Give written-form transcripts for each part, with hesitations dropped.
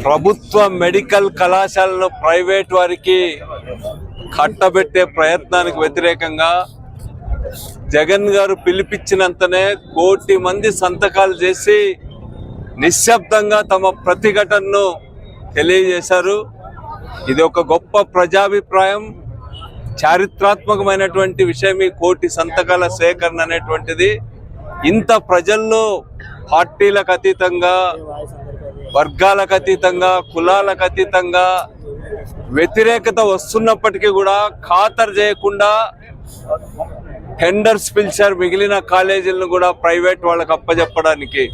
ప్రభుత్వ మెడికల్ కళాశాలను ప్రైవేట్ వారికి కట్టబెట్టే ప్రయత్నానికి వ్యతిరేకంగా జగన్ గారు పిలిపించినంతనే 1 కోటి మంది సంతకాలు చేసి నిశ్శబ్దంగా తమ ప్రతిఘటనను తెలియజేశారు. ఇది ఒక గొప్ప ప్రజాభిప్రాయం, చారిత్రాత్మకమైనటువంటి విషయం. ఈ 1 కోటి సంతకాల సేకరణ అనేటువంటిది ఇంత ప్రజల్లో పార్టీలకు అతీతంగా, వర్గాలకు అతీతంగా, కులాలకు అతీతంగా వ్యతిరేకత వస్తున్నప్పటికీ కూడా ఖాతరు చేయకుండా టెండర్స్ పిలిచారు. మిగిలిన కాలేజీలను కూడా ప్రైవేట్ వాళ్ళకి అప్పచెప్పడానికి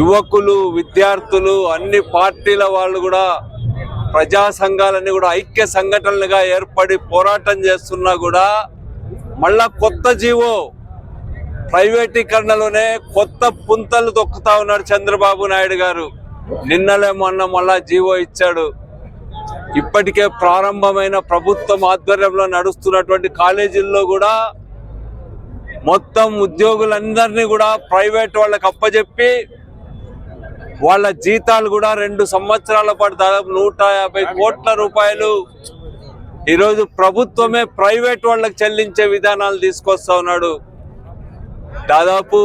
యువకులు, విద్యార్థులు, అన్ని పార్టీల వాళ్ళు కూడా, ప్రజా సంఘాలన్నీ కూడా ఐక్య సంఘటనలుగా ఏర్పడి పోరాటం చేస్తున్నా కూడా మళ్ళా కొత్త జీవో, ప్రైవేటీకరణలోనే కొత్త పుంతలు తొక్కుతా ఉన్నాడు చంద్రబాబు నాయుడు గారు. నిన్నలే మొన్న మళ్ళా జీవో ఇచ్చాడు. ఇప్పటికే ప్రారంభమైన ప్రభుత్వం ఆధ్వర్యంలో నడుస్తున్నటువంటి కాలేజీల్లో కూడా మొత్తం ఉద్యోగులందరినీ కూడా ప్రైవేట్ వాళ్ళకి అప్పచెప్పి వాళ్ళ జీతాలు కూడా 2 సంవత్సరాల పాటు దాదాపు 150 కోట్ల రూపాయలు ఈరోజు ప్రభుత్వమే ప్రైవేట్ వాళ్ళకి చెల్లించే విధానాలు తీసుకొస్తా ఉన్నాడు. దాదాపు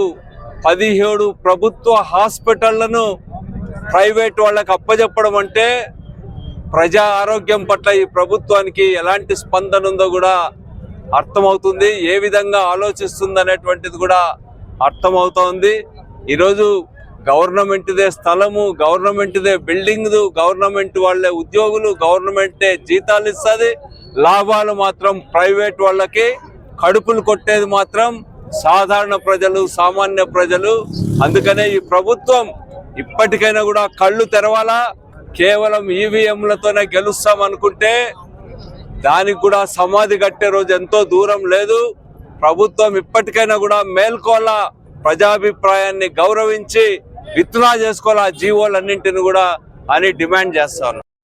17 ప్రభుత్వ హాస్పిటళ్లను ప్రైవేట్ వాళ్ళకి అప్పచెప్పడం అంటే ప్రజా ఆరోగ్యం పట్ల ఈ ప్రభుత్వానికి ఎలాంటి స్పందన ఉందో కూడా అర్థమవుతుంది, ఏ విధంగా ఆలోచిస్తుంది అనేటువంటిది కూడా అర్థమవుతోంది. ఈరోజు గవర్నమెంట్దే స్థలము, గవర్నమెంట్దే బిల్డింగ్, గవర్నమెంట్ వాళ్ళే ఉద్యోగులు, గవర్నమెంటే జీతాలు ఇస్తుంది, లాభాలు మాత్రం ప్రైవేట్ వాళ్ళకి, కడుపులు కొట్టేది మాత్రం సాధారణ ప్రజలు, సామాన్య ప్రజలు. అందుకనే ఈ ప్రభుత్వం ఇప్పటికైనా కూడా కళ్ళు తెరవాలా. కేవలం ఈవీఎంలతోనే గెలుస్తాం అనుకుంటే దానికి కూడా సమాధి కట్టే రోజు ఎంతో దూరం లేదు. ప్రభుత్వం ఇప్పటికైనా కూడా మేల్కోవాలా, ప్రజాభిప్రాయాన్ని గౌరవించి విత్డ్రా చేసుకోవాలా జీవోలన్నింటిని కూడా అని డిమాండ్ చేస్తాను.